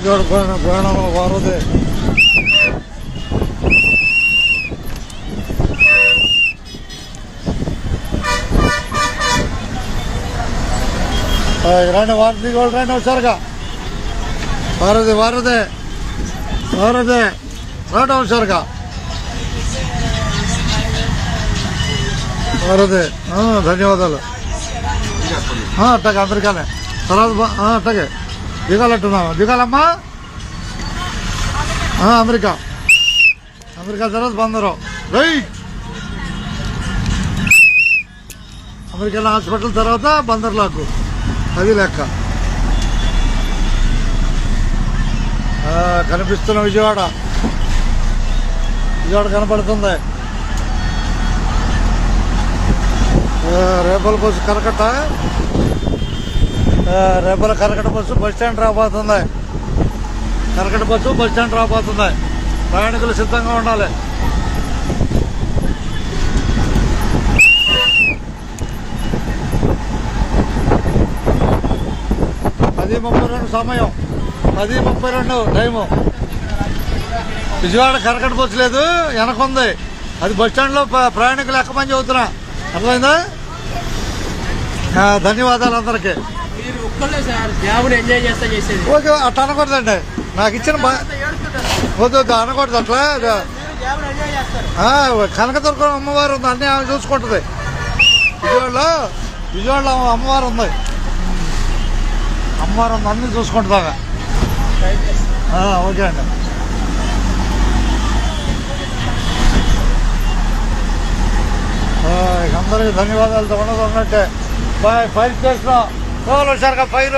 వారదే రండి వారది కూడా రండి హుషారుగా వారదే వారదే వారదే రండి హుషారుగా వారదే ధన్యవాదాలు అట్టగే అమెరికానే తర్వాత అట్టగే దిగాలంటున్నాము దిగాలమ్మా అమెరికా అమెరికా తర్వాత బందరు రైట్ అమెరికా హాస్పిటల్ తర్వాత బందర్లాకు అది లెక్క కనిపిస్తున్న విజయవాడ కనపడుతుంది రేపల బస్సు కరకట్ట రేపల కరకట్ట బస్సు బస్ స్టాండ్ రాబోతుంది కరకట్ట బస్సు బస్ స్టాండ్ రాబోతుంది ప్రయాణికులు సిద్ధంగా ఉండాలి 10:32 సమయం 10:32 టైము విజయవాడ కరకట్ట బస్సు లేదు వెనకుంది అది బస్ స్టాండ్లో ప్రయాణికులు ఎక్కమని చెబుతున్నా అర్థమైందా ధన్యవాదాలు అందరికీ ఓకే అట్లా అనకూడదండి నాకు ఇచ్చిన వద్దు అనకూడదు అట్లా కనకదుర్గం అమ్మవారు ఉంది అన్నీ ఆమె చూసుకుంటుంది విజయవాడలో అమ్మవారు ఉంది అన్నీ చూసుకుంటుంది ఆమె ఓకే అండి అందరికీ ధన్యవాదాలతో ఉండదు ఉన్నట్టే ఫైర్ స్టేషన్ వచ్చారుగా ఫైర్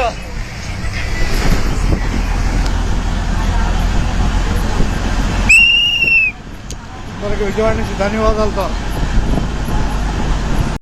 అందరికి విజయవాడ నుంచి ధన్యవాదాలతో